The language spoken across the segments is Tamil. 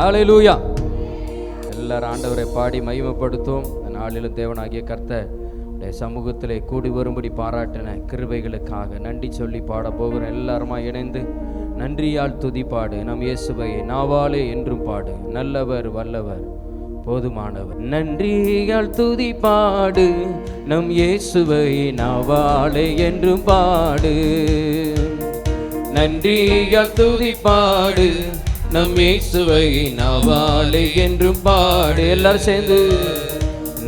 ஹல்லேலூயா. எல்லாரும் ஆண்டவரை பாடி மகிமைப்படுத்தும். நாளிலும் தேவனாகிய கர்த்தர் சமூகத்திலே கூடி வரும்படி பாராட்டின கிருபைகளுக்காக நன்றி சொல்லி பாட போகிறோம். எல்லாருமா இணைந்து நன்றியால் துதி பாடு. நம் இயேசுவை நாவாலே என்றும் பாடு. நல்லவர் வல்லவர் போதுமானவர். நன்றியால் துதி பாடு. நம் இயேசுவை நாவாலே என்றும் பாடு. நன்றியால் துதி பாடு. நம் இயேசுவை நாவாலே என்றும் பாடு. எல்லாரும் சேர்ந்து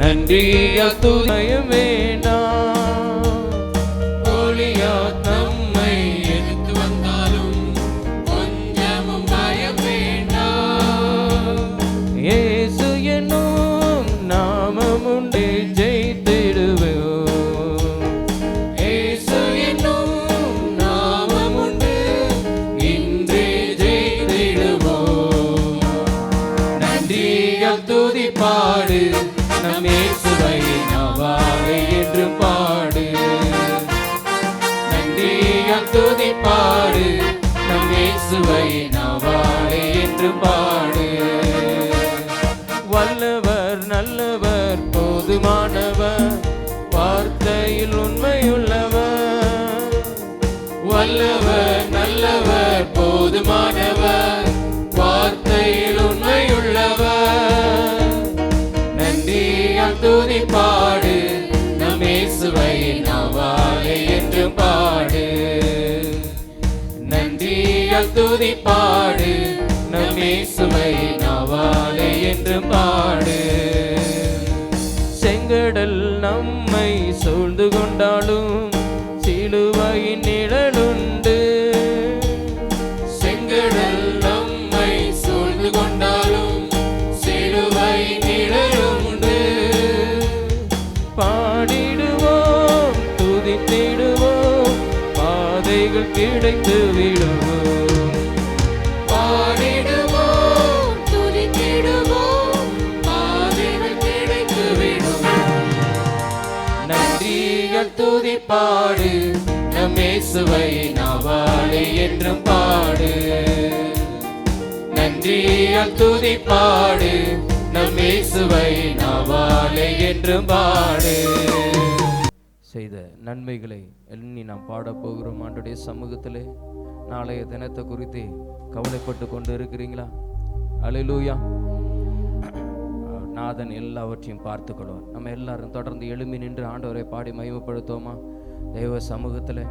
நன்றியால் துதியும் வேண்டாம். கோலியா நம்மை எடுத்து வந்தாலும் கொஞ்சமும் பயம் வேண்டாம். இயேசு என்னும் நாமம் உண்டு ஜெயித்திடுவோம். இயேசு என்னும் நாமம் உண்டு இன்றே ஜெயித்திடுவோம். நன்றியால் துதி பாடு. நம் இயேசுவை நாவாலே என்று பாடு. நன்றியால் துதி பாடு. நம் இயேசுவை நாவாலே என்று பாடு. வல்லவர் நல்லவர் போதுமானவர் வார்த்தையில் உண்மையுள்ளவர். வல்லவர் நல்லவர் போதுமானவர் வார்த்தையில் உண்மையுள்ளவர். நன்றியால் துதி பாடு. நம் இயேசுவை நாவாலே என்று பாடு. நன்றியால் துதி பாடு. நம் இயேசுவை நாவாலே என்று பாடு. செங்கடல் நம்மை சூழ்ந்து கொண்டாலும் சிலுவையின் நிழலுண்டு. செங்கடல் நம்மை சூழ்ந்து கொண்டாலும் சிலுவையின் நிழலுண்டு. பாடிடுவோம் துதித்திடுவோம் பாதைகள் கிடைத்து விடுவோம். பாடிடுவோம் துதித்திடுவோம் பாதைகள் கிடைத்து விடுவோம். நன்றியால் துதி பாடு. நம் இயேசுவை நாவாலே என்றும் பாடு. நன்றியால் துதி பாடு. நம் இயேசுவை நாவாலே என்றும் பாடு. செய்த நன்மைகளை எண்ணி நாம் பாட போகிறோம். ஆண்டவருடைய சமூகத்திலே நாளைய தினத்தை குறித்து கவலைப்பட்டு கொண்டு இருக்கிறீங்களா? அல்லேலூயா. நாதன் எல்லாவற்றையும் பார்த்து கொள்வார். நம்ம எல்லாரும் தொடர்ந்து எழும்பி நின்று ஆண்டவரை பாடி மகிமைப்படுத்துவோமா? தெய்வ சமூகத்தில்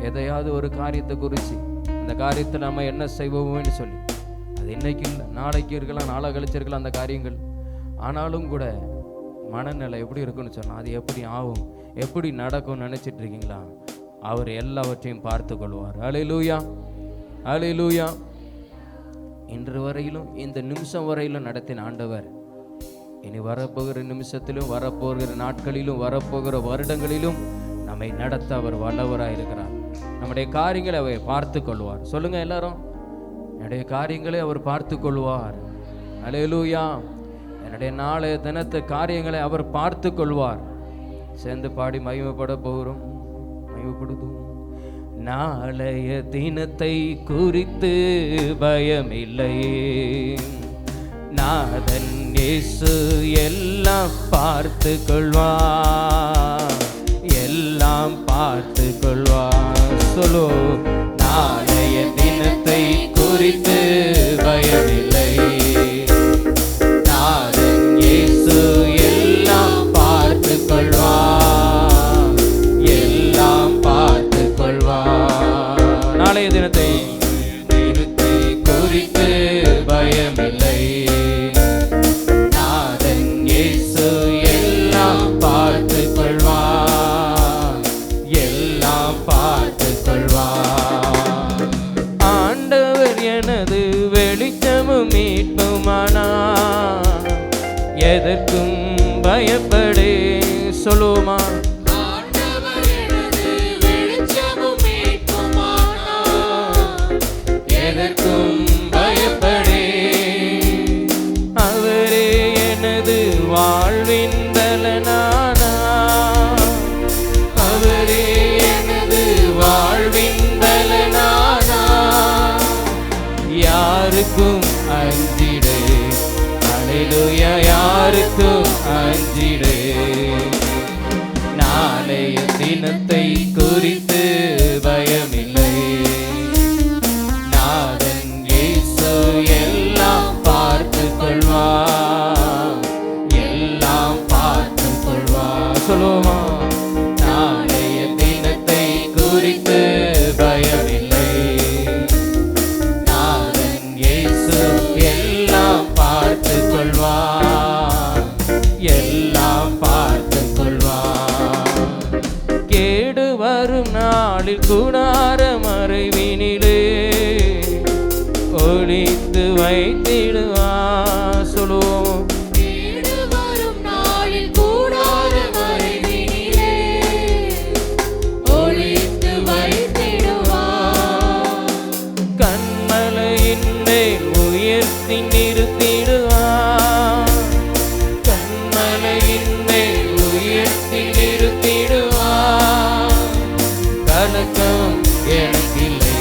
எதையாவது ஒரு காரியத்தை குறித்து அந்த காரியத்தை நம்ம என்ன செய்வோம்னு சொல்லி, அது இன்னைக்கு இல்லை, நாளைக்கு இருக்கலாம், நாளை கழிச்சிருக்கலாம் அந்த காரியங்கள். ஆனாலும் கூட மனநிலை எப்படி இருக்குன்னு சொன்னால் அது எப்படி ஆகும், எப்படி நடக்கும்னு நினச்சிட்டு இருக்கீங்களா? அவர் எல்லாவற்றையும் பார்த்து கொள்வார். அல்லேலூயா, அல்லேலூயா. இன்று வரையிலும் இந்த நிமிஷம் வரையிலும் நடத்தின ஆண்டவர் இனி வரப்போகிற நிமிஷத்திலும் வரப்போகிற நாட்களிலும் வரப்போகிற வருடங்களிலும் நம்மை நடத்த அவர் வல்லவராக இருக்கிறார். நம்முடைய காரியங்களை அவர் பார்த்து கொள்வார். சொல்லுங்க எல்லாரும், என்னுடைய காரியங்களை அவர் பார்த்து கொள்வார். அல்லேலூயா. என்னுடைய நாளைய தினத்து காரியங்களை அவர் பார்த்து கொள்வார். சேர்ந்து பாடி மகிமைப்பட போகிறோம். மகிமைப்படுத்தும். நாளைய தினத்தை குறித்து பயமில்லை, நாதன் இயேசு எல்லாம் பார்த்து கொள்வார், எல்லாம் பார்த்து கொள்வார். சொல்லு, நாளைய தினத்தை குறித்து பயமில்லை, நாதன் இயேசு எல்லாம் பார்த்து கொள்வார், எல்லாம் பார்த்து கொள்வார். நாளைய தினத்தை குறித்து பயமில்லை, நாதன் இயேசு எல்லாம் பார்த்து கொள்வார், எல்லாம் பார்த்து கொள்வார். ஆண்டவர் எனது வெளிச்சமும் மீட்புமானார், எதற்கும் பயப்படே. சொல்லுமா, எதற்கும் பயப்படே. அவரே எனது வாழ்வின் பலனானா, அவரே எனது வாழ்வின் பலனானா, யாருக்கும் அஞ்சிட சொல்லுவோமா? நாளைய தினத்தை குறித்து பயமில்லை, நாதன் இயேசு எல்லாம் பார்த்து கொள்வார், எல்லாம் பார்த்து கொள்வார். கேடு வரும் நாளில் கூடார மறைவினிலே ஒளித்து வைத்திடுவார். சொல்லுவோம். கேடு வரும் நாளில் கூடார மறைவினிலே ஒளித்து வைத்திடுவார். கண்மலையின் மேல் உயர்த்தி நிறுத்திடுவார், கண்மலையின் மேல் உயர்த்தி நிறுத்திடுவார். கலக்கம் எனக்கில்லை,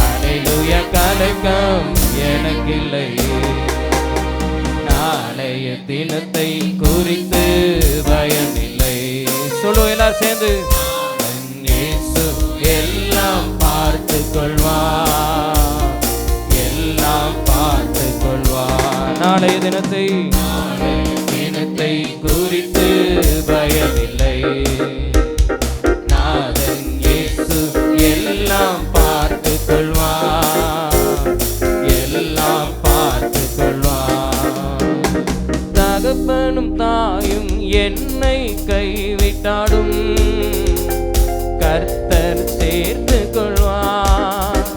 அல்லேலூயா, கலக்கம் எனக்கில்லை. நாளைய தினத்தை குறித்து பயமில்லை. சொல்லுவோம் எல்லாரும் சேர்ந்து. இயேசு எல்லாம் பார்த்து கொள்வார், எல்லாம் பார்த்து கொள்வார். நாளைய தினத்தை குறித்து பயமில்லை, நாதன் இயேசு எல்லாம் பார்த்து கொள்வார், எல்லாம் பார்த்து கொள்வார். தகப்பனும் தாயும் என்னை கைவிட்டாடும் கர்த்தர் சேர்த்து கொள்வார்.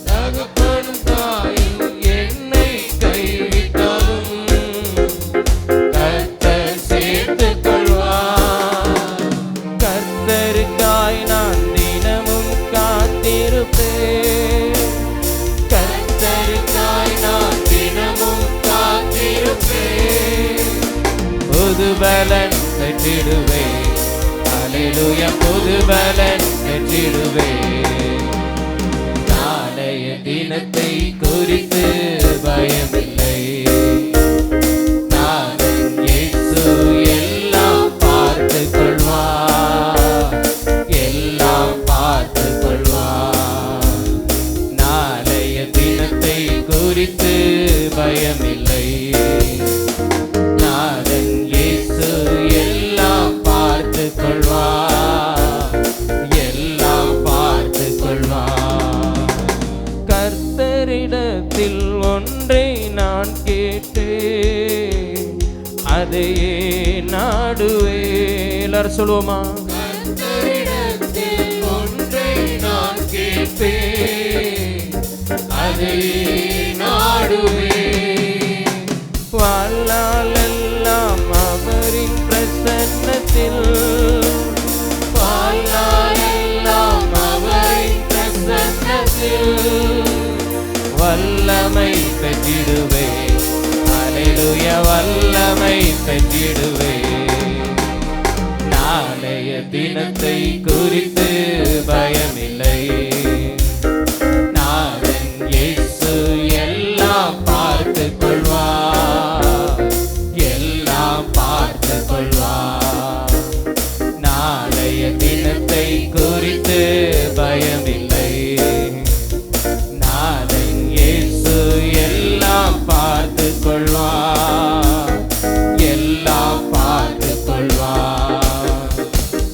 தகப்பனும் தாயும் என்னை கைவிட்டாடும் கர்த்தர் சேர்த்து கொள்வார். கர்த்தருக்காய் நான் தினமும் காத்திருப்பேன், கர்த்தருக்காய் நான் தினமும் காத்திருப்பேன். புது பலன் பெற்றிடுவேன், அல்லேலூயா, புது பலன் பெற்றிடுவேன். நாளைய தினத்தை குறித்து பயமில்லை, நாதன் இயேசு எல்லாம் பார்த்து கொள்வார், எல்லாம் பார்த்து கொள்வார். நாளைய தினத்தை குறித்து பயமில்லை, நாதன் இயேசு எல்லாம் பார்த்து கொள்வார், எல்லாம் பார்த்து கொள்வார். கர்த்தரிடத்தில் ஒன்றை நான் கேட்டேன், அதையே நாடுவே. எல்லாரும் சொல்லுவோமா? கர்த்தரிடத்தில் ஒன்றை நான் கேட்பேன், அதையே நாடுவே. வாழ்நாளெல்லாம் அவரின் பிரசன்னத்தில், வாழ்நாளெல்லாம் அவரின் பிரசன்னத்தில் வல்லமை பெற்றிடுவேன், அல்லேலூயா, வல்லமை பெற்றிடுவேன். நாளைய தினத்தை குறித்து பயமில்லை, நாதன் இயேசு எல்லாம் பார்த்து கொள்வார், எல்லாம் பார்த்து கொள்வார். நாளைய தினத்தை குறித்து பயமில்லை, நாதன் இயேசு எல்லாம் பார்த்து கொள்வார், எல்லாம் பார்த்து கொள்வார்.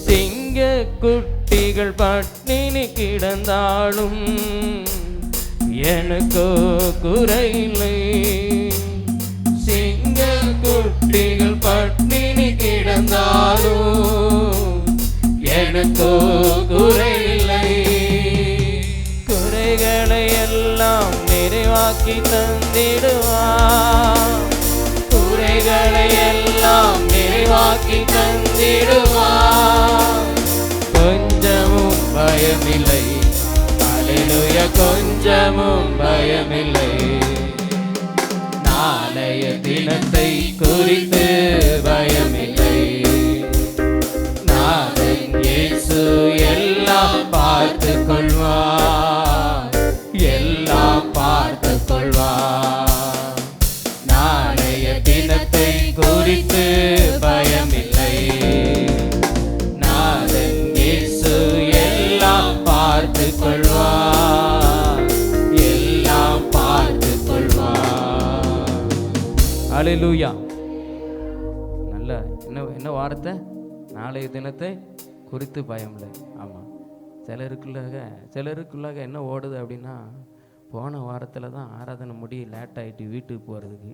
சிங்க குட்டிகள் பட்டினி கிடந்தாலும் எனக்கோ குறையில்லை, சிங்க குட்டிகள் பட்டினி கிடந்தாலும் எனக்கோ குறையில்லை. குறைகளை எல்லாம் நிறைவாக்கி தந்திடுவார், குறைகளை எல்லாம் நிறைவாக்கி தந்திடுவார். கொஞ்சமும் பயமில்லை, அல்லேலூயா, கொஞ்சமும் பயமில்லை. நாளைய தினத்தை குறித்து பயமில்லை, நாதன் இயேசு எல்லாம் பார்த்து கொள்வார், எல்லாம் பார்த்து கொள்வார். நாளைய தினத்தை குறித்து பயமில்லை, நாதன் இயேசு எல்லாம் பார்த்து கொள்வார், எல்லாம் பார்த்து கொள்வார். அல்லேலூயா. நல்ல என்ன வார்த்தை? நாளைய தினத்தை குறித்து பயம் இல்லை. ஆமாம், சிலருக்குள்ளாக என்ன ஓடுது அப்படின்னா, போன வாரத்தில் தான் ஆராதனை முடி லேட் ஆகிட்டு வீட்டுக்கு போகிறதுக்கு,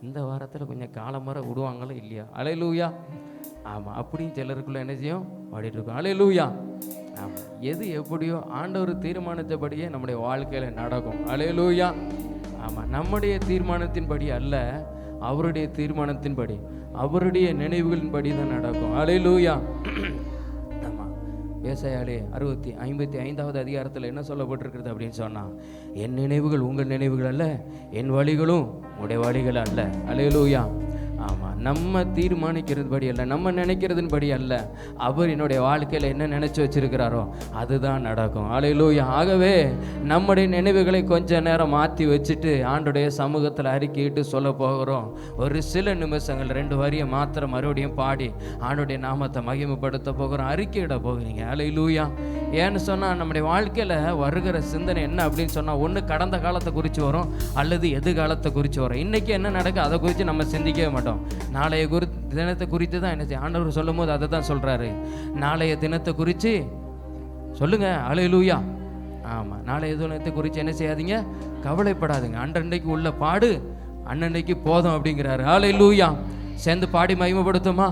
இந்த வாரத்தில் கொஞ்சம் காலம்பர விடுவாங்களோ இல்லையா? அல்லேலூயா. ஆமாம், அப்படியும் சிலருக்குள்ளே என்ன செய்யும், ஓடிட்டு இருக்கோம். அல்லேலூயா. ஆமாம், எது எப்படியோ ஆண்டவர் தீர்மானித்தபடியே நம்முடைய வாழ்க்கையில் நடக்கும். அல்லேலூயா. ஆமாம், நம்முடைய தீர்மானத்தின்படி அல்ல, அவருடைய தீர்மானத்தின்படி, அவருடைய நினைவுகளின்படி தான் நடக்கும். அல்லேலூயா. ஆமாம், ஏசாயாலே 55வது அதிகாரத்தில் என்ன சொல்லப்பட்டிருக்கிறது அப்படின்னு சொன்னால், என் நினைவுகள் உங்கள் நினைவுகள் அல்ல, என் வழிகளும் உடைய வழிகள் அல்ல. அல்லேலூயா. ஆமாம், நம்ம தீர்மானிக்கிறது படி அல்ல, நம்ம நினைக்கிறதுன் படி அல்ல, அவர் என்னுடைய வாழ்க்கையில் என்ன நினச்சி வச்சிருக்கிறாரோ அதுதான் நடக்கும். அல்லேலூயா. ஆகவே நம்முடைய நினைவுகளை கொஞ்ச நேரம் மாற்றி வச்சுட்டு ஆண்டுடைய சமூகத்தில் அறிக்கையிட்டு சொல்ல போகிறோம். ஒரு சில நிமிஷங்கள் 2 வரியை மாத்திரம் மறுபடியும் பாடி ஆண்டுடைய நாமத்தை மகிமைப்படுத்த போகிறோம், அறிக்கையிட போகிறீங்க. அல்லேலூயா. ஏன்னு சொன்னால் நம்முடைய வாழ்க்கையில் வருகிற சிந்தனை என்ன அப்படின்னு சொன்னால், ஒன்று கடந்த காலத்தை குறித்து வரும், அல்லது எதிர்காலத்தை குறித்து வரும். இன்றைக்கி என்ன நடக்கும் அதை குறித்து நம்ம சிந்திக்கவே மாட்டோம். நாளைய தினத்தை குறித்து தான் என்ன ஆண்டவர் சொல்லும் போது அதை தான் சொல்கிறாரு. நாளைய தினத்தை குறித்து சொல்லுங்க. அல்லேலூயா. ஆமாம், நாளைய தினத்தை குறித்து என்ன செய்யாதீங்க, கவலைப்படாதுங்க. அன்றன்றைக்கு உள்ள பாடு அன்னன்னைக்கு போதும் அப்படிங்கிறாரு. அல்லேலூயா. சேர்ந்து பாடி மகிமைப்படுத்துமா?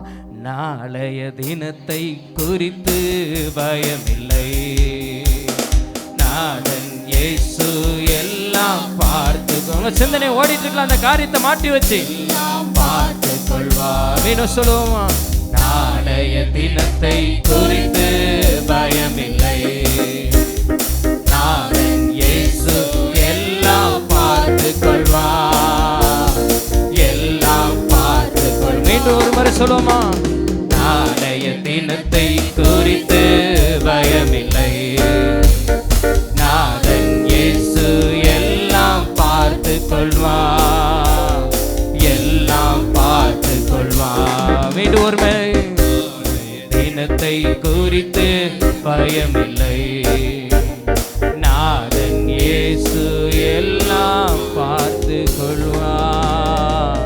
நாளைய தினத்தை குறித்து பயமில்லை, நாடன் இயேசு எல்லாம் பார்த்துக்கோங்க. சிந்தனை ஓடிட்டு இருக்கலாம், அந்த காரியத்தை மாட்டி வச்சு பார்த்துக் கொள்வார். மீண்டும் சொல்லுவோமா? நாளைய தினத்தை குறித்து பயமில்லை, நாடன் இயேசு எல்லாம் பார்த்துக் கொள்வார், எல்லாம் பார்த்துக் கொள். மீண்டும் ஒரு முறை சொல்லுவோமா? நாளைய தினத்தை குறித்து பயமில்லை, நாதன் இயேசு எல்லாம் பார்த்துக் கொள்வார், எல்லாம் பார்த்துக் கொள்வார். மீண்டும் ஒரு முறை. தினத்தை குறித்து பயமில்லை, நாதன் இயேசு எல்லாம் பார்த்துக் கொள்வார்,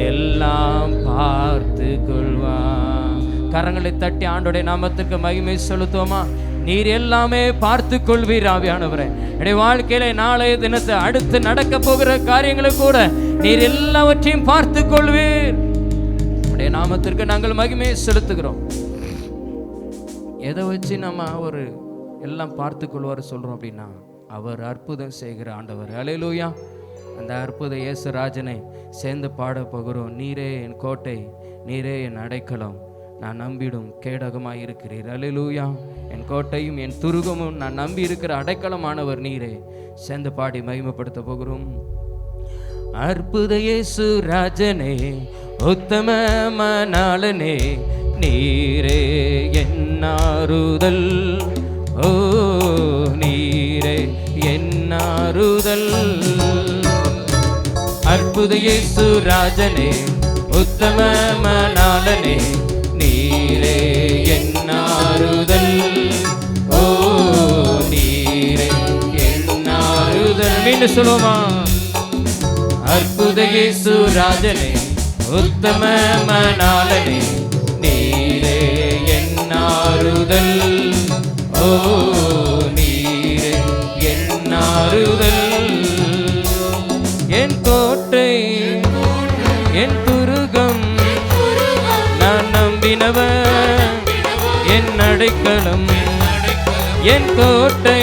எல்லாம் பார்த்துக் கொள்வார். கரங்களை தட்டி ஆண்டோடைய நாமத்துக்கு மகிமை செலுத்துவோமா? நீர் எல்லாமே பார்த்து கொள்வீர் ஆவியானவரே. என்னுடைய வாழ்க்கையில நாளைய தினத்தை அடுத்து நடக்க போகிற காரியங்களை கூட நீர் எல்லாவற்றையும் பார்த்து கொள்வீர். உடைய நாமத்திற்கு நாங்கள் மகிமையை செலுத்துகிறோம். எதை வச்சு நம்ம ஒரு எல்லாம் பார்த்து கொள்வார் சொல்றோம் அப்படின்னா, அவர் அற்புதம் செய்கிற ஆண்டவர். அல்லேலூயா. அந்த அற்புத இயேசு ராஜனை சேர்ந்து பாட போகிறோம். நீரே என் கோட்டை, நீரே என் அடைக்கலம், நான் நம்பிடும் கேடகமாய் இருக்கிறீர். அல்லேலூயா. என் கோட்டையும் என் துருகமும் நான் நம்பி இருக்கிற அடைக்கலமானவர் நீரே. சேர்ந்து பாடி மகிமைப்படுத்த போகிறோம். அற்புத இயேசு ராஜனே, உத்தம மணாளனே, நீரே என் ஆறுதல், ஓ நீரே என் ஆறுதல். அற்புத இயேசு ராஜனே, உத்தம மணாளனே, நீரே என் ஆறுதல், ஓ நீரே என் ஆறுதல். மீண்டும் சொல்லுவோமா? அற்புத இயேசு ராஜனே, உத்தம மணாளனே, நீரே என் ஆறுதல், ஓ நீரே என் ஆறுதல். என் கோட்டை, என் துருகம், நான் நம்பினவர், என் அடைக்கலம். என் கோட்டை,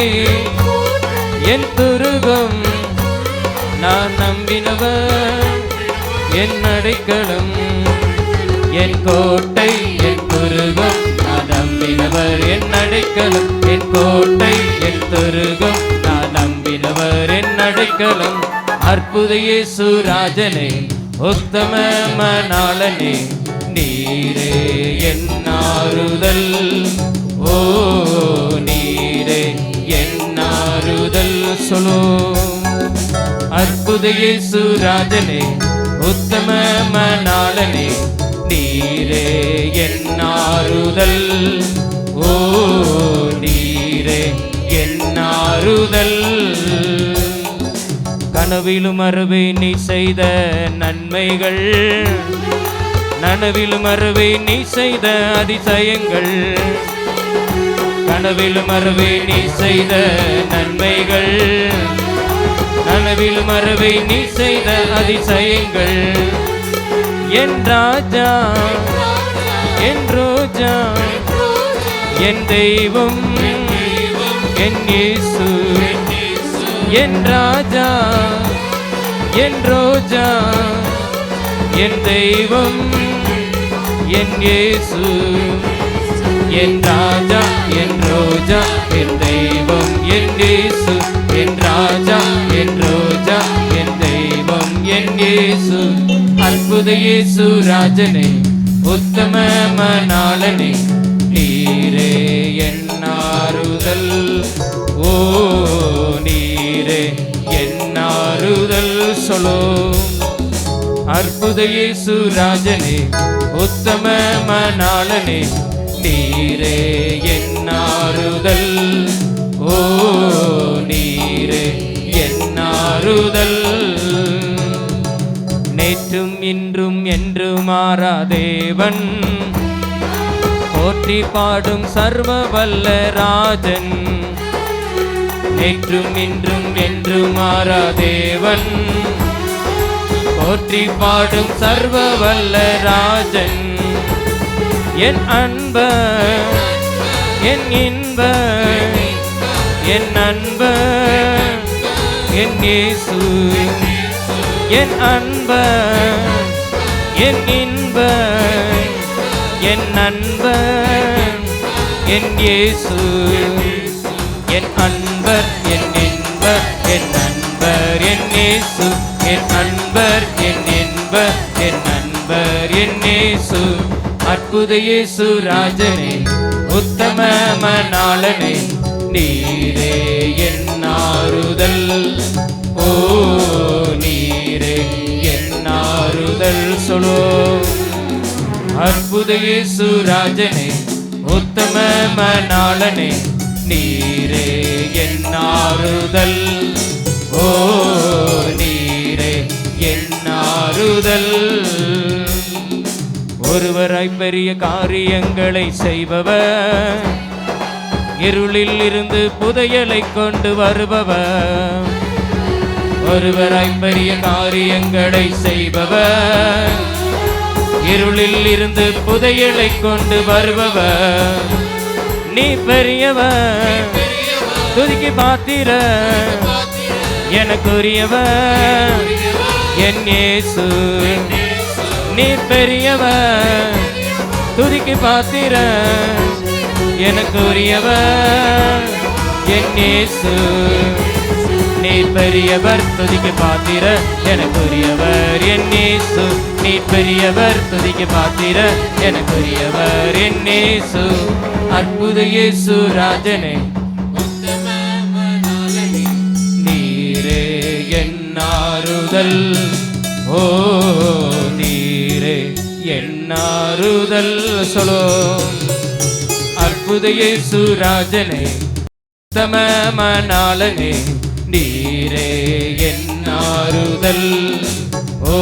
என் துருகம், நான் நம்பினவர், என் அடைக்கலம். என் கோட்டை, என் துருகம், நான் நம்பினவர், என் அடைக்கலம். என் கோட்டை, என் துருகம், நான் நம்பினவர், என் அடைக்கலம். அற்புத இயேசு ராஜனே, உத்தம மணாளனே, நீரே என் ஆறுதல், ஓ நீரே என் ஆறுதல். சொல்லு. அற்புத இயேசு ராஜனே, உத்தம மணாளனே, நீரே என் ஆறுதல், ஓ நீரே என் ஆறுதல். கனவிலும் அருவே நீ செய்த நன்மைகள், நனவிலும் அறவே நீ செய்த அதிசயங்கள், கனவிலும் அறவே நீ செய்த நன்மைகள், நனவிலும் அறவே நீ செய்த அதிசயங்கள். என் ராஜா, என் ரோஜா, என் தெய்வம், என் இயேசு. என் ராஜா, என் ரோஜா, என் தெய்வம், என் இயேசு. என் ராஜா, என் ரோஜா, என் தெய்வம், என் இயேசு. என் ராஜா, என் ரோஜா, என் தெய்வம், என் இயேசு. அற்புத இயேசு ராஜனே, உத்தம மணாளனே, நீரே என் ஆறுதல். ஓ நீரே என் ஆறுதல். சொல்லோ. அற்புத இயேசு ராஜனே, உத்தம மணாளனே, நீரே என் ஆறுதல். ஓ நீரே என் ஆறுதல். நேற்றும் இன்றும் என்று மாறா தேவன், போற்றி பாடும் சர்வ வல்ல ராஜன். நேற்றும் இன்றும் என்று மாறா தேவன், போற்றி பாடும் சர்வ வல்ல ராஜன். என் அன்பர், என் இன்பர், என் அன்பர், என் இயேசு. என் அன்பர், என் இன்பர், என் அன்பர், என் இயேசு. என் அன்பர், என் இன்பர், என் அன்பர், என் இயேசு. என் அன்பர், என் இன்பர், என் அன்பர், என் இயேசு. அற்புத இயேசு ராஜனே, உத்தம மணாளனே, நீரே என் ஆறுதல். ஓ நீரே என் ஆறுதல். சொல்லோ. அற்புத இயேசு ராஜனே, உத்தம மணாளனே, நீரே என் ஆறுதல். ஓ நீரே என் ஆறுதல். ஒருவராய் பெரிய காரியங்களை செய்பவர், இருளில் இருந்து புதையலை கொண்டு வருபவர். ஒருவராய் பெரிய காரியங்களை செய்பவர், இருளில் இருந்து புதையலை கொண்டு வருபவர். நீ பெரியவர், துதிக்கு பாத்திர, எனக்குரியவர் என் இயேசு. நீ பெரியவர், துதிக்கு பாத்திர, எனக்குரியவர் என் இயேசு. நீ பெரியவர், துதிக்கு பாத்திர, எனக்குரியவர் என் இயேசு. நீ பெரியவர், துதிக்கு பாத்திர, எனக்குரியவர் என் இயேசு. அற்புத இயேசு ராஜனே, நீரே என் ஆறுதல். ஓ நீரே என் ஆறுதல். சொல்லோ. அற்புத இயேசு ராஜனே, உத்தம மணாளனே, நீரே என் ஆறுதல். ஓ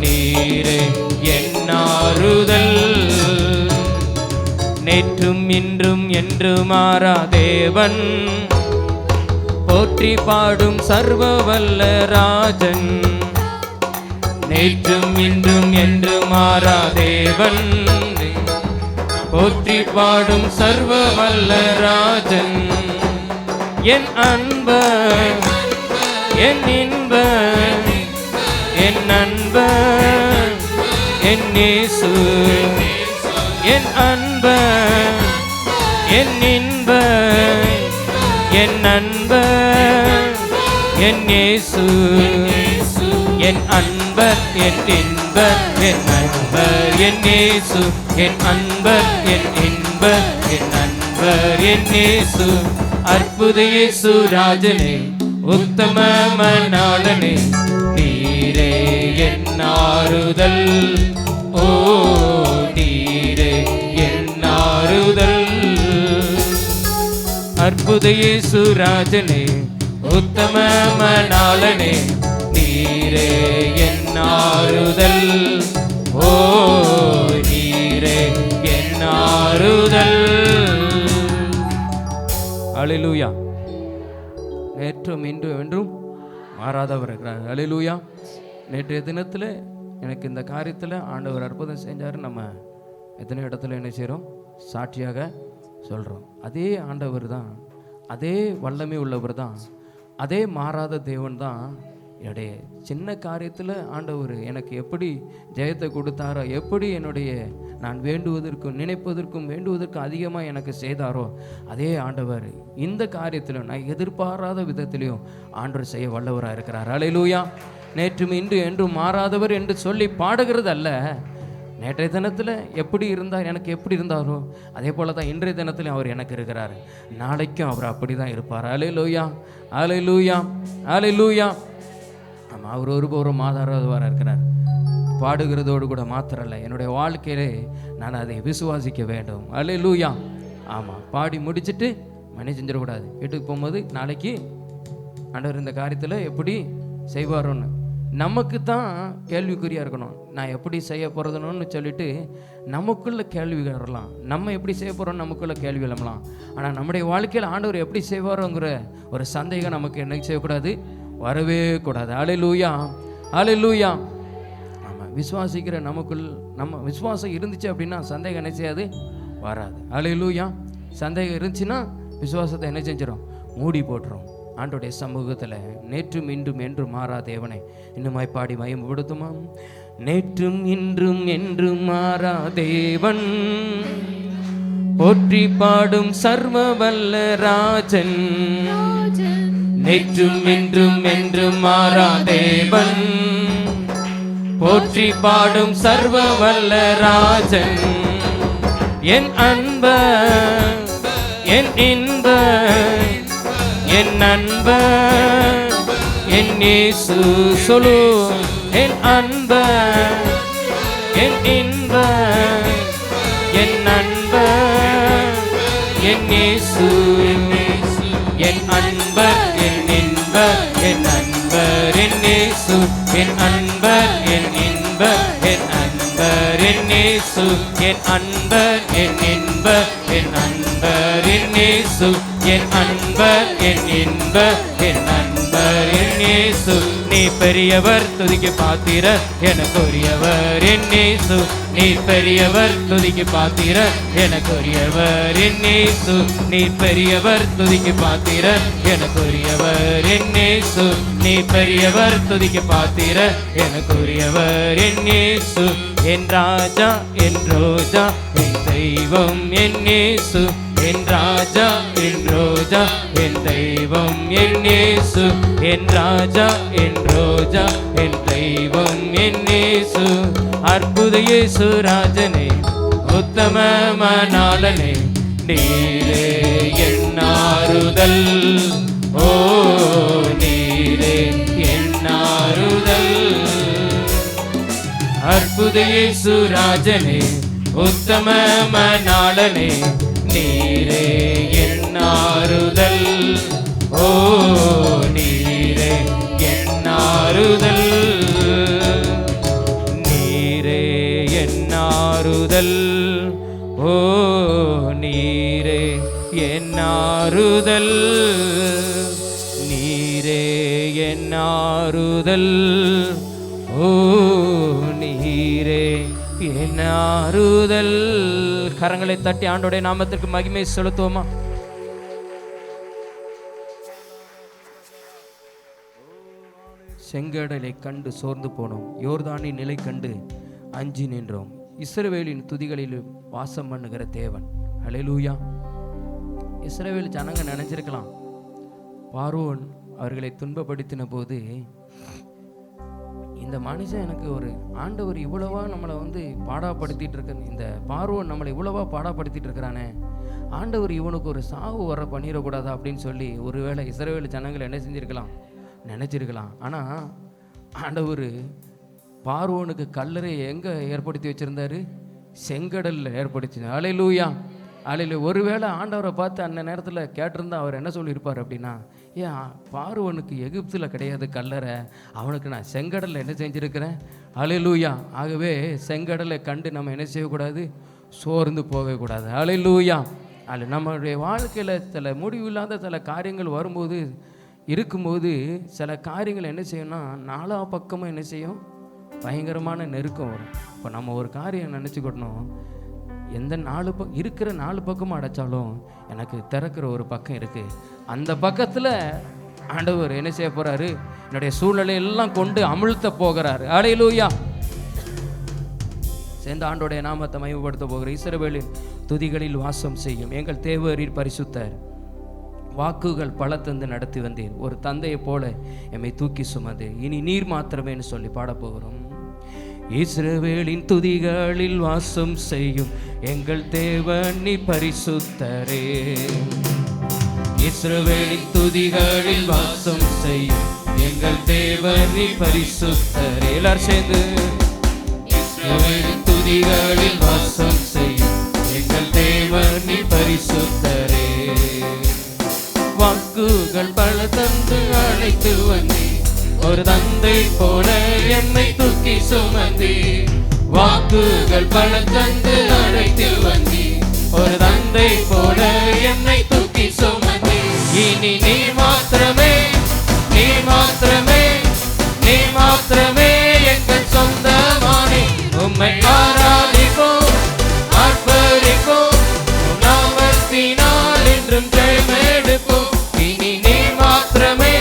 நீரே என் ஆறுதல். நேற்றும் இன்றும் என்று மாறா தேவன், போற்றி பாடும் சர்வ வல்ல ராஜன். நேற்றும் இன்றும் என்று மாறா தேவன், போற்றி பாடும் சர்வ வல்ல ராஜன். என் அன்பர், என் இன்பர், என் அன்பர், என் இயேசு. என் அன்பர், என் இன்பர், என் அன்பர், என் இயேசு. என் அன்பர், என் இன்பர், என் அன்பர், என் இயேசு. என் அன்பர், என் இன்பர், என் அன்பர், என் இயேசு. அற்புத இயேசு ராஜனே, உத்தம மணாளனே, நீரே என் ஆறுதல். ஓ நீரே என் ஆறுதல். அற்புத இயேசு ராஜனே, உத்தம மணாளனே, நீரே என் ஆறுதல். ஓ நீரே என் ஆறுதல். அல்லேலூயா. நேற்றும் இன்றும் என்றும் மாறாதவர் இருக்கிறார். அல்லேலூயா. நேற்றைய தினத்தில் எனக்கு இந்த காரியத்தில் ஆண்டவர் அற்புதம் செஞ்சார். நம்ம எத்தனை இடத்துல என்ன செய்கிறோம்? சாட்சியாக சொல்கிறோம். அதே ஆண்டவர் தான், அதே வல்லமை உள்ளவர் தான், அதே மாறாத தேவன் தான். என்னுடைய சின்ன காரியத்தில் ஆண்டவர் எனக்கு எப்படி ஜெயத்தை கொடுத்தாரோ, எப்படி என்னுடைய நான் வேண்டுவதற்கும் நினைப்பதற்கும் வேண்டுவதற்கும் அதிகமாக எனக்கு செய்தாரோ, அதே ஆண்டவர் இந்த காரியத்திலும் நான் எதிர்பாராத விதத்திலையும் ஆண்டவர் செய்ய வல்லவராக இருக்கிறார். அல்லேலூயா. நேற்றும் இன்று என்றும் மாறாதவர் என்று சொல்லி பாடுகிறது அல்ல. நேற்றைய தினத்தில் எப்படி இருந்தார், எனக்கு எப்படி இருந்தாரோ அதே போல தான் இன்றைய தினத்தில் அவர் எனக்கு இருக்கிறார். நாளைக்கும் அவர் அப்படி தான் இருப்பார். அல்லேலூயா, அல்லேலூயா, அல்லேலூயா. ஆமாம், அவர் ஒரு மாதாரவாராக இருக்கிறார். பாடுகிறதோடு கூட மாத்திரல்ல, என்னுடைய வாழ்க்கையிலே நான் அதை விசுவாசிக்க வேண்டும். அல்லேலூயா. ஆமாம், பாடி முடிச்சுட்டு மணி செஞ்சிடக்கூடாது. வீட்டுக்கு போகும்போது நாளைக்கு ஆண்டவர் இந்த காரியத்தில் எப்படி செய்வாரோன்னு நமக்கு தான் கேள்விக்குறியாக இருக்கணும். நான் எப்படி செய்ய போகிறதுன்னு சொல்லிட்டு நமக்குள்ள கேள்வி வரலாம். நம்ம எப்படி செய்ய போகிறோன்னு நமக்குள்ள கேள்வி வரலாம். ஆனால் நம்முடைய வாழ்க்கையில் ஆண்டவர் எப்படி செய்வாரோங்கிற ஒரு சந்தேகம் நமக்கு என்ன செய்யக்கூடாது, வரவே கூடாது. அல்லேலூயா, அல்லேலூயா. ஆமாம், விசுவாசிக்கிற நமக்குள் நம்ம விசுவாசம் இருந்துச்சு அப்படின்னா சந்தேகம் என்ன செய்யாது, வராது. அல்லேலூயா. சந்தேகம் இருந்துச்சுன்னா விசுவாசத்தை என்ன செஞ்சிடும், மூடி போட்டுரும். ஆண்டோடைய சமூகத்தில் நேற்றும் இன்றும் என்றும் மாறா தேவனை இன்னுமாய் பாடி மகிமைப்படுத்துமா. நேற்றும் இன்றும் என்றும் மாறா தேவன், போற்றி பாடும் சர்வ வல்ல ராஜன். நேற்றும் இன்றும் என்றும் மாறா தேவன், போற்றி பாடும் சர்வ வல்ல ராஜன். என் அன்ப என் இன்ப என் அன்ப என் இயேசு சொல்லு. என் அன்ப என் இன்ப என் அன்ப என் இயேசு. என் அன்ப என் இன்ப என் அன்பர் என் இயேசு. என் அன்பர் என் இன்ப என் அன்பர் என் இயேசு. என் அன்பர் என் இன்ப என் அன்பர் என் இயேசு. என் அன்பர் என் இன்ப என் அன்பர் என் இயேசு. நீ பெரியவர் துதிக்கு பாத்திர எனக்குரியவர் என் இயேசு. நீ பெரியவர் துதிக்கு பாத்திர எனக்குரியவர் என் இயேசு. நீ பெரியவர் துதிக்கு பாத்திர எனக்குரியவர் என் இயேசு. நீ பெரியவர் துதிக்கு பாத்திர எனக்குரியவர் என் இயேசு. என் ராஜா என் ரோஜா என் தெய்வம் என் இயேசு. என் ராஜா என் ரோஜா என் தெய்வம் என் இயேசு. என் ராஜா என் ரோஜா என் தெய்வம் என் இயேசு. அற்புத இயேசு ராஜனே, உத்தம மணாளனே, நீரே என் ஆறுதல். ஓ நீரே என் ஆறுதல். அற்புத இயேசு ராஜனே, உத்தம மணாளனே, நீரே என் ஆறுதல். ஓ நீரே என் ஆறுதல். நீரே என் ஆறுதல். ஓ நீரே என் ஆறுதல். நீரே என் ஆறுதல். ஓ நீரே என் ஆறுதல். கரங்களை தட்டி ஆண்டோடைய நாமத்திற்கு மகிமை செலுத்துவோமா? செங்கடலை கண்டு சோர்ந்து போனோம், யோர்தானின் நிலை கண்டு அஞ்சி நின்றோம். இஸ்ரவேலின் துதிகளில் வாசம் பண்ணுகிற தேவன். அல்லேலூயா. இஸ்ரவேல் ஜனங்க நினைச்சிருக்கலாம், பார்வோன் அவர்களை துன்பப்படுத்தின போது இந்த மனுஷன் எனக்கு ஒரு ஆண்டவர் இவ்வளவா நம்மளை பாடாப்படுத்திட்டு இருக்க, இந்த பார்வோன் நம்மளை இவ்வளவா பாடாப்படுத்திட்டு இருக்கிறானே, ஆண்டவர் இவனுக்கு ஒரு சாவு வர பண்ணிடக்கூடாதா அப்படின்னு சொல்லி ஒருவேளை இஸ்ரவேல் ஜனங்கள் என்ன செஞ்சிருக்கலாம், நினைச்சிருக்கலாம். ஆனால் ஆண்டவர் பார்வோனுக்கு கல்லறை எங்கே ஏற்படுத்தி வச்சிருந்தாரு? செங்கடலில் ஏற்படுத்தி. அல்லேலூயா, அல்லேலூயா. ஒருவேளை ஆண்டவரை பார்த்து அந்த நேரத்தில் கேட்டிருந்தா அவர் என்ன சொல்லியிருப்பார் அப்படின்னா, ஏன் பார்வோனுக்கு எகிப்தில் கிடையாது கல்லறை, அவனுக்கு நான் செங்கடலில் என்ன செஞ்சுருக்கிறேன். அல்லேலூயா. ஆகவே செங்கடலை கண்டு நம்ம என்ன செய்யக்கூடாது, சோர்ந்து போகவே கூடாது. அல்லேலூயா. அல்ல நம்மளுடைய வாழ்க்கையில் சில முடிவில்லாத சில காரியங்கள் வரும்போது இருக்கும்போது சில காரியங்கள் என்ன செய்யணும்னா நாலா பக்கமும் என்ன செய்யும், பயங்கரமான நெருக்கம் வரும். இப்போ நம்ம ஒரு காரியம் நினச்சிக்கிட்டணும், எந்த இருக்கிற 4 பக்கமும் அடைச்சாலும் எனக்கு திறக்கிற ஒரு பக்கம் இருக்குது, அந்த பக்கத்தில் ஆண்டவர் என்ன செய்ய போகிறாரு, என்னுடைய சூழ்நிலையெல்லாம் கொண்டு அமிழ்த்த போகிறாரு. அல்லேலூயா. சேர்ந்த ஆண்டோடைய நாமத்தை மகிமைப்படுத்த போகிற இஸ்ரவேலின் துதிகளில் வாசம் செய்யும் எங்கள் தேவரீர் பரிசுத்தர், வாக்குகள் பல தந்து நடத்தி வந்தீர், ஒரு தந்தையை போல எம்மை தூக்கி சுமந்து இனி நீர் மாத்திரமேன்னு சொல்லி பாடப்போகிறோம். இஸ்ரவேலின் துதிகளில் வாசம் செய்யும் எங்கள் தேவன் நீ பரிசுத்தரே, இஸ்ரவேலின் துதிகளில் வாசம் செய்யும் எங்கள் தேவன் நீ பரிசுத்தரே. எல்லாரும் சேர்ந்து இஸ்ரவேலின் துதிகளில் வாசம் செய்யும் எங்கள் தேவன் நீ பரிசுத்தரே, வாக்குகள் பல தந்து அழைத்து வந்தீர், ஒரு தந்தை போல என்னை தூக்கி சுமந்தி, வாக்குகள் பல தந்து அழைத்து வந்தீர், ஒரு தந்தை போல என்னை தூக்கி சுமந்தி, இனி நீ மாத்திரமே, நீ மாத்திரமே, நீ மாத்திரமே எங்கள் சொந்தமானே, உம்மை ஆராதிப்போம் ஆர்ப்பரிப்போம், நாமத்தினால் என்றும் ஜெயமெடுப்போம், இனி நீ மாத்திரமே,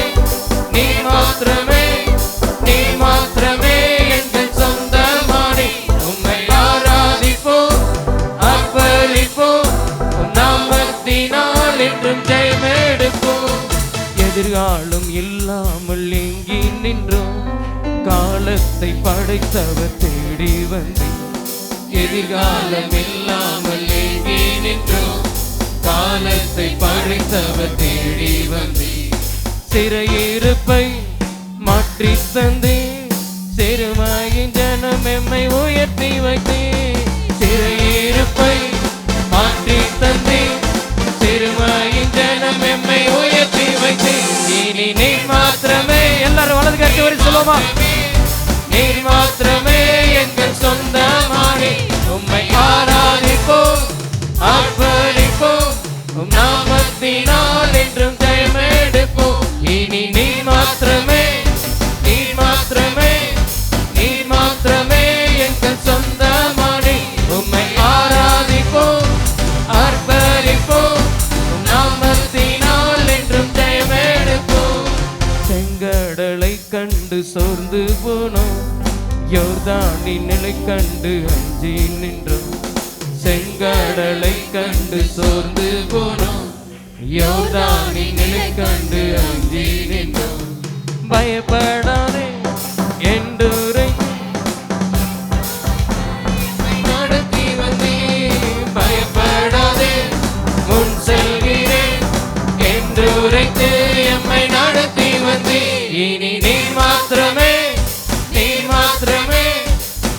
நீ மாத்திரமே, நீ மாத்திரமே எங்கள் சொந்தமானே, உம்மை ஆராதிப்போம் ஆர்ப்பரிப்போம், நாமத்தினால் என்றும் ஜெயமெடுப்போம். எதிர்காலம் இல்லாமல் எங்கி நின்றோம், காலத்தை படைத்தவர் தேடி வந்தேன், எதிர்காலம் இல்லாமல் எங்கி நின்றோம், காலத்தை படைத்தவர் தேடி வந்தேன், சிறையிருப்பை மாற்றி தந்தேன், சிறுமையின் ஜனம் எம்மை உயர்த்தி வைத்தேன், சிறையிருப்பை மாற்றி தந்தேன், சிறுமையின் ஜனம் எம்மை உயர்த்தி வைத்தேன், இனி நீ மாத்திரமே. எல்லாரும் வலது கருத்து வரை சொல்லுமா, நீ மாத்திரமே எங்கள் சொந்தமானே, உம்மை ஆராதிப்போம் ஆர்ப்பரிப்போம், உம் நாமத்தினால் என்றும் ஜெயமெடுப்போம், இனி நீ மாத்திரமே, நீ மாத்திரமே, நீ மாத்திரமே எங்கள் சொந்தமானே, உம்மை ஆராதிப்போம் ஆர்ப்பரிப்போம், உம் நாமத்தினால் என்றும் ஜெயமெடுப்போம். செங்கடலை கண்டு சோர்ந்து போனோம், யோர்தானின் நிலை கண்டு அஞ்சி நின்றோம், செங்கடலை கண்டு சோர்ந்து போனோம், யோர்தானின் நிலை கண்டு அஞ்சி நின்றோம், பயப்படாதே என்றுரை நடத்தி வந்தே, பயப்படாதே முன் செல்கிறேன் என்று உரைத்து எம்மை நடத்தி வந்தே, இனி நீ மாத்திரமே, நீ மாத்திரமே,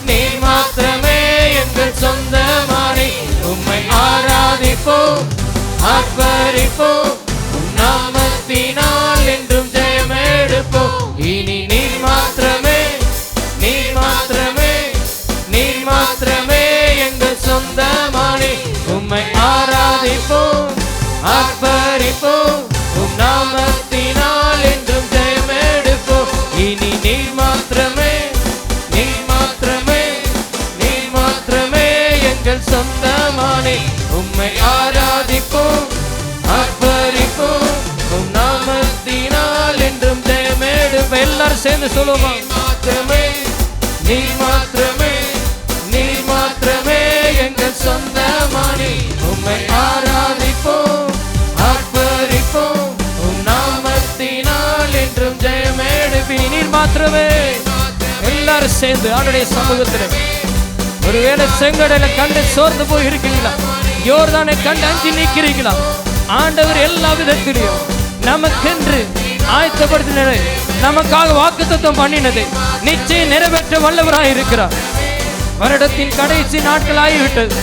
நீ மாத்திரமே எங்கள் சொந்தமானே, உம்மை ஆராதிப்போம் ஆர்ப்பரிப்போம், நாமத்தினால் என்றும் ஜெயமெடுப்போம், இனி நீ மாத்திரமே, நீ மாத்திரமே, நீ மாத்திரமே எங்கள் சொந்தமானே, உம்மை ஆராதிப்போம் ஆர்ப்பரிப்போம், உம் நாமத்தினால் என்றும் ஜெயமெடுப்போம், இனி நீ மாத்திரமே, நீ மாத்திரமே, நீ மாத்திரமே எங்கள் சொந்தமானே, உம்மை ஆராதிப்போம் ஆர்ப்பரிப்போம், உம் நாமத்தினால் என்றும் ஜெயமெடுப்போம். எல்லாரும் சேர்ந்து சொல்லுவோம், மாத்திரமே, நீ மாத்திரமே, நீ மாத்திரமே எங்கள் சொந்தமானே, உம்மை ஆராதிப்போம் ஆர்ப்பரிப்போம், உம் நாமத்தினால் என்றும் ஜெயமெடுப்போம். நீர் மாத்திரமே. எல்லாரும் சேர்ந்து ஆண்டவருடைய சமூகத்தில், ஒருவேளை செங்கடலை கண்டு சோர்ந்து போய் இருக்கீங்களா, யோர்தானை கண்டு அஞ்சி நிற்கிறீங்களா, ஆண்டவர் எல்லா விதத்திலையும் நமக்கென்று ஆயத்தப்படுத்தினதை, நமக்காக வாக்குத்தத்தம் பண்ணினதை நிச்சயம் நிறைவேற்ற வல்லவராய் இருக்கிறார். வருடத்தின் கடைசி நாட்கள் ஆகிவிட்டது,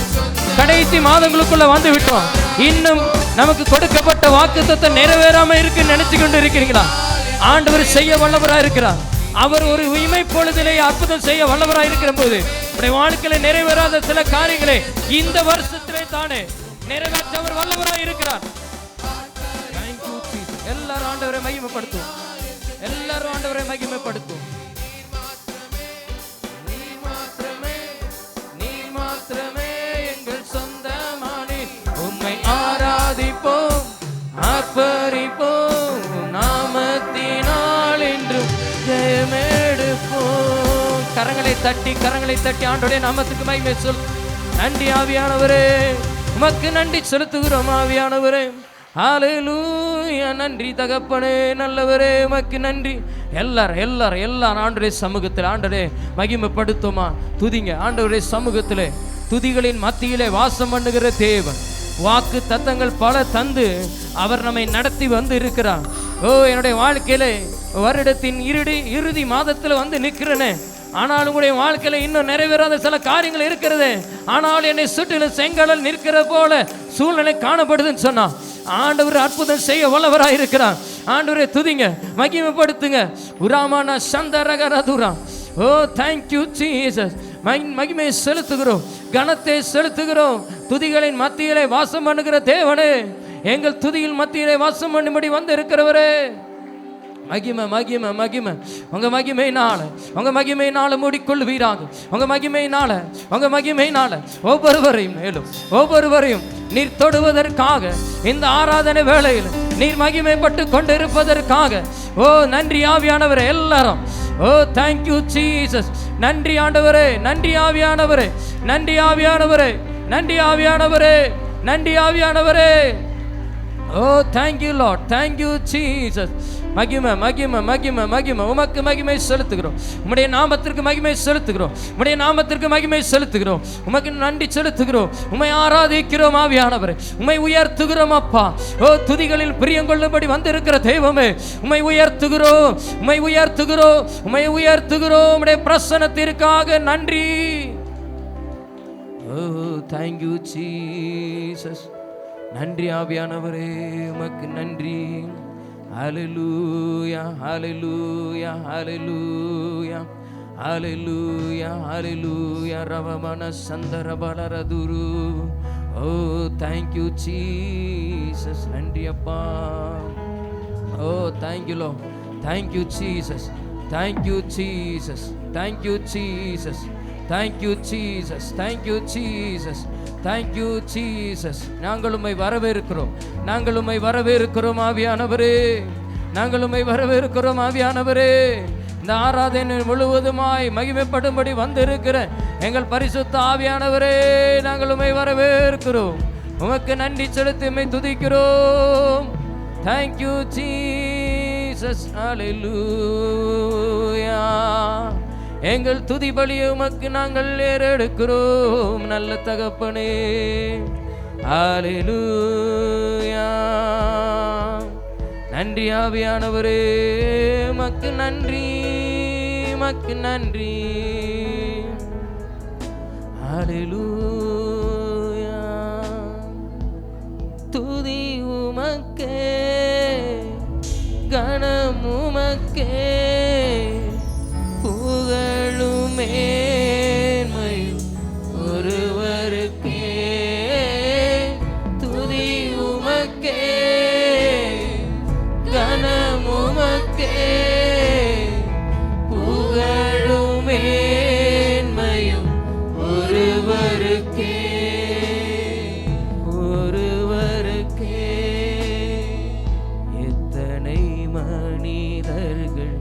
கடைசி மாதங்களுக்குள்ள வந்து விட்டோம். இன்னும் நமக்கு கொடுக்கப்பட்ட வாக்குத்தத்தம் நிறைவேறாம இருக்குன்னு நினைச்சு கொண்டு இருக்கிறீங்களா? ஆண்டவர் செய்ய வல்லவராய் இருக்கிறார். அவர் ஒரு உயிமை பொழுதிலே அற்புதம் செய்ய வல்லவராய் இருக்கிற போது உடைய வாழ்க்கையில நிறைவேறாத சில காரியங்களை இந்த வருஷத்திலே தானே நிறைவேற்ற அவர் வல்லவராய் இருக்கிறார். எல்லாரும் ஆண்டவரை மகிமைப்படுத்தும். எல்லாரும் ஆண்டவரை மகிமைப்படுத்தும். நீர் மாத்திரமே எங்கள் சொந்தமானி, உம்மை ஆராதிப்போம், ஆர்ப்பரிப்போம், நாமத்தினால் என்றும் ஜெயமெடுப்போம். கரங்களை தட்டி ஆண்டவருடைய நாமத்துக்கு மகிமை சொல். நன்றி ஆவியானவரே, உமக்கு நன்றி செலுத்துகிறோம் ஆவியானவரே. ஹல்லேலூயா. நன்றி தகப்பனே, நல்லவரே, உமக்கு நன்றி. எல்லாரும் ஆண்டவருடைய சமூகத்தில் ஆண்டவரே மகிமைப்படுத்துமா. துதிங்க. ஆண்டவருடைய சமூகத்திலே துதிகளின் மத்தியிலே வாசம் பண்ணுகிற தேவன். வாக்கு தத்தங்கள் பல தந்து அவர் நம்மை நடத்தி வந்து இருக்கிறார். என்னுடைய வாழ்க்கையிலே வருடத்தின் இறுதி மாதத்தில் வந்து நிற்கிறேனே, ஆனால் உங்களுடைய வாழ்க்கையில இன்னும் நிறைவேறாத சில காரியங்கள் இருக்கிறது. ஆனால் என்னை சுற்றிலும் செங்கடல் நிற்கிற போல சூழ்நிலை காணப்படுதுன்னு சொன்னா ஆண்டவர் அற்புதம் செய்ய வல்லவராய் இருக்கிறார். ஆண்டவரை துதிங்க, மகிமைப்படுத்துங்க. உராமான சந்தரகரதுரா. ஓ தேங்க்யூ ஜீசஸ். மகிமையை செலுத்துகிறோம், கனத்தை செலுத்துகிறோம். துதிகளின் மத்தியிலே வாசம் பண்ணுகிற தேவனே, எங்கள் துதியில் மத்தியிலே வாசம் பண்ணும்படி வந்து இருக்கிறவரே, மகிமை மகிமை மகிமை. உங்க மகிமையினால மூடிக்கொள்வீராக. உங்க மகிமையினால ஒவ்வொருவரையும் மேலும் ஒவ்வொருவரையும் நீர் தொடுவதற்காக இந்த ஆராதனை வேளையில் நீர் மகிமைப்பட்டு கொண்டிருப்பதற்காக நன்றி ஆவியானவரே. எல்லாரும் தேங்க்யூ ஜீசஸ். நன்றி ஆண்டவரே, நன்றி ஆவியானவரே, நன்றி ஆவியானவரே, நன்றி ஆவியானவரே, நன்றி ஆவியானவரே. Thank you Lord, thank you Jesus. மகிமை மகிமை மகிமை மகிமை. உமக்கு மகிமை செலுத்துகிறோம். உம்முடைய நாமத்திற்கு மகிமை செலுத்துகிறோம். உம்முடைய நாமத்திற்கு மகிமை செலுத்துகிறோம். உமக்கு நன்றி செலுத்துகிறோம். உம்மை ஆராதிக்கிறோம் ஆவியானவரே. உம்மை உயர்த்துகிறோம் அப்பா. துதிகளில் பிரியங்கொள்ளும்படி வந்திருக்கிற தெய்வமே, உம்மை உயர்த்துகிறோம், உம்மை உயர்த்துகிறோம், உம்மை உயர்த்துகிறோம். உம்முடைய பிரசன்னத்திற்காக நன்றி. Thank you Jesus. நன்றி ஆவியானவரே, உமக்கு நன்றி. ஹல்லேலூயா ஹல்லேலூயா ஹல்லேலூயா ஹல்லேலூயா ஹல்லேலூயா. ரவமன சந்தர பலரதுரு. thank you Jesus. நன்றி அப்பா. thank you Lord. Thank you Jesus. Thank you Jesus. Thank you Jesus. Thank you Jesus. Thank you Jesus. Thank you Jesus. நாங்கள் உம்மை வரவேற்கிறோம், நாங்கள் உம்மை வரவேற்கிறோம் ஆவியானவரே, நாங்கள் உம்மை வரவேற்கிறோம் ஆவியானவரே. இந்த ஆராதனை முழுவதுமாய் மகிமைப்படும்படி வந்திருக்கிற எங்கள் பரிசுத்த ஆவியானவரே, நாங்கள் உம்மை வரவேற்கிறோம். உமக்கு நன்றி செலுத்தி உம்மை துதிக்கிறோம். Thank you Jesus. Hallelujah. எங்கள் துதி பலியை உமக்கு நாங்கள் ஏறெடுக்கிறோம் நல்ல தகப்பனே. ஹல்லேலூயா. நன்றி ஆவியானவரே, உமக்கு நன்றி, உமக்கு நன்றி. ஹல்லேலூயா. துதி உமக்கே, கணம் உமக்கே, புகழும் மேன்மையும் ஒருவருக்கே. துதி உமக்கே, கனம் உமக்கே, புகழும் மேன்மையும் ஒருவருக்கே, ஒருவருக்கே. எத்தனை மனிதர்கள்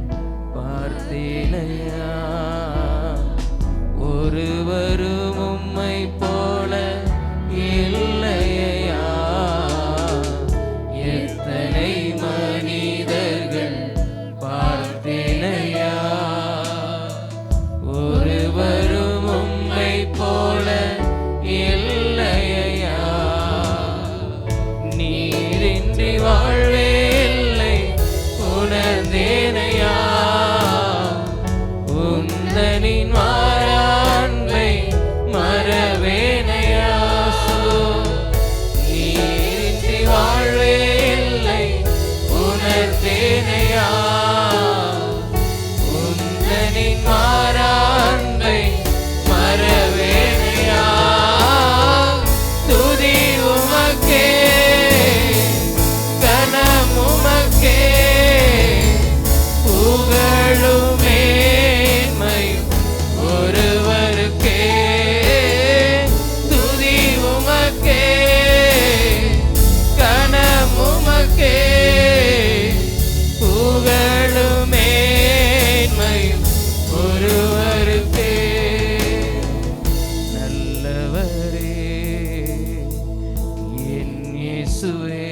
இயேசுவே,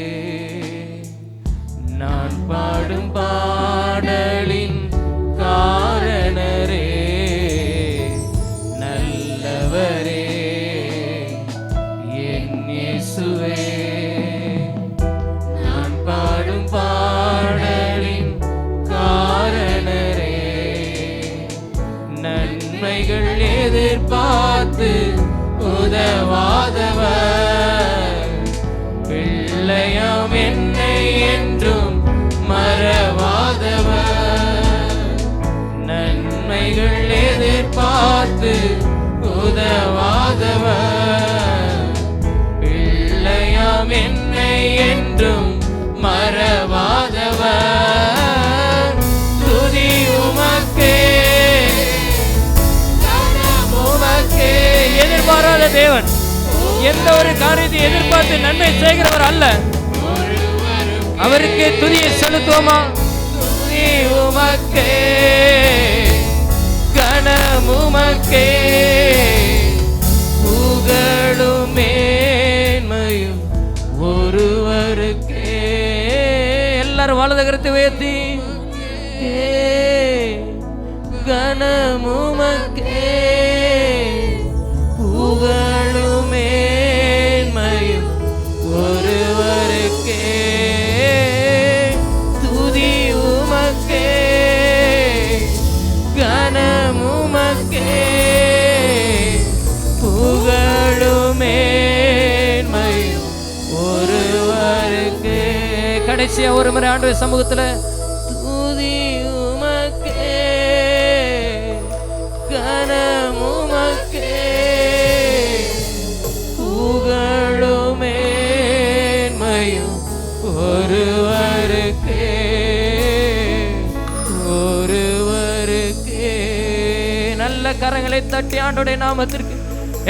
நான் பாடும் பாடலின் காரணரே, நல்லவரே என் இயேசுவே, நான் பாடும் பாடலின் காரணரே, நன்மைகள் எதிர்பார்த்து உதவாதவர், பிள்ளையாம் என்னை என்றும் மறவாதவர், நன்மைகள் எதிர்பார்த்து உதவாதவர், பிள்ளையாம் என்னை என்றும் மறவாதவர், துதி உமக்கே உமக்கே. எதிர்பாராத தேவன், எந்த ஒரு காரியத்தை எதிர்பார்த்து நன்மை செய்கிறவர் அல்ல. அவருக்கே துதியை செலுத்துவோமா? துதி உமக்கே, கணம் உமக்கே, புகழும் மேன்மையும் ஒருவருக்கே. எல்லாரும் வலது கரத்தை உயர்த்தி, கணம் உமக்கே, புகழும் மேன்மையும் ஒருவருக்கே, துதி உமக்கே, கணம் உமக்கே, புகழும் மேன்மையும் ஒருவருக்கே. கடைசியா ஒரு முறை ஆண்டவர் சமூகத்துல துதி உமக்கே, கணம் உமக்கே, புகழும் மேன்மையும் ஒருவருக்கே, ஒருவருக்கே. நல்ல கரங்களை தட்டி ஆண்டோடைய நாமத்திற்கு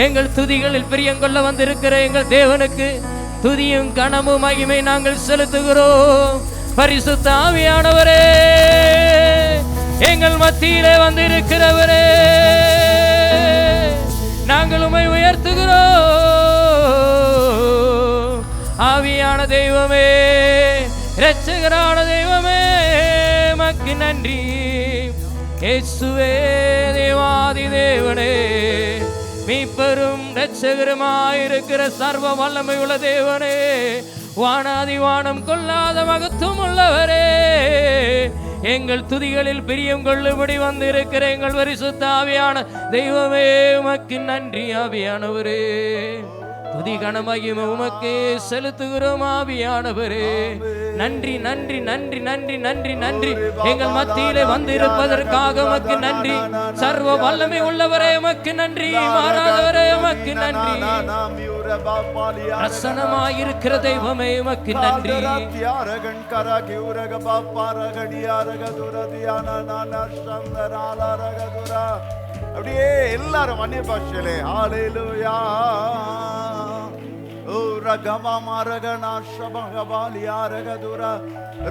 எங்கள் துதிகளில் பிரியங்கொள்ள வந்திருக்கிற எங்கள் தேவனுக்கு துதியும் கனமும் மகிமை நாங்கள் செலுத்துகிறோம். பரிசுத்த ஆவியானவரே, எங்கள் மத்தியிலே வந்திருக்கிறவரே, நாங்கள் உம்மை உயர்த்துகிறோம். ஆவியான தெய்வமே, இரட்சகரான தெய்வமே, மக்கு நன்றி. இயேசுவே, தேவாதி தேவனே, மீட்பரும் இரட்சகருமாயிருக்கிற சர்வ வல்லமை உள்ள தேவனே, வானாதி வானம் கொள்ளாத மகத்துவம் உள்ளவரே, எங்கள் துதிகளில் பிரியம் கொள்ளும்படி வந்திருக்கிற எங்கள் பரிசுத்த ஆவியான தெய்வமே, உமக்கு நன்றி. ஆவியானவரே, துதி கனமகிமை உமக்கே செலுத்துகிறோம். ஆவியானவரே, நன்றி நன்றி நன்றி நன்றி நன்றி நன்றி. எங்கள் மத்தியிலே வந்திருப்பதற்காக உமக்கு நன்றி. சர்வ வல்லமை உள்ளவரே, உமக்கு நன்றி. மாறாதவரே, உமக்கு நன்றி. பிரசன்னமாயிருக்கிற தெய்வமே, உமக்கு நன்றி. அப்படியே எல்லாரும் அந்நிய பாஷையிலே ஹalleluya ஓ ரகமா மாரகனா ஷபகபாலி யாரகதுரா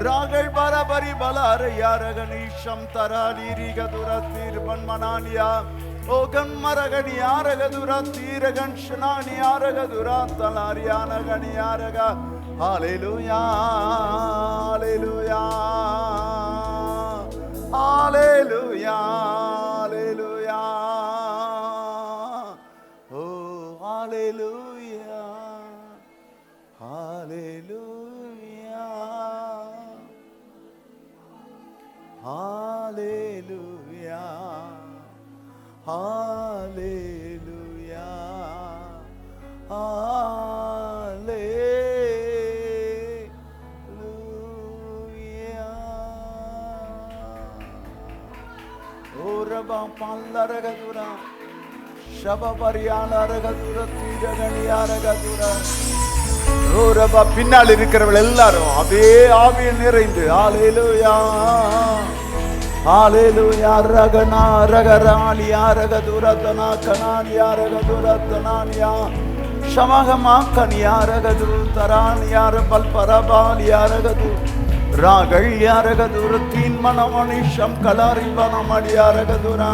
ராகல் பரபரி பலார யாரகனிஷம் தராலி கதுரா தீர்பன்மனானியா ஓ கன்மரகனி யாரகதுரா தீரகன் ஷனானி யாரகதுரா தலாரியான கனி யாரக ஹalleluya ஹalleluya ஹalleluya ஹalleluya ஓ ஹalleluya ஹalleluya ஹalleluya ஹalleluya ஓரபா பல்லரகதுரா ஷபபரியாலரகதுரா தீரகணியாரகதுரா ஓரபா பின்னால் இருக்கிறவர்கள் எல்லாரும் அப்படியே ஆவியில் நிறைந்து ஹalleluya ஹalleluya ரகனா ரகராலியா ரகதுரா தனா கனாலியா ரகதுரா தனானியா ஷமகமா கனியா ரகது தரானியா பல் பரபாலியா ரகது ராகல் யாரகதுர தீன் மனமணிஷம் கலாரி வனமடியாரகதுரா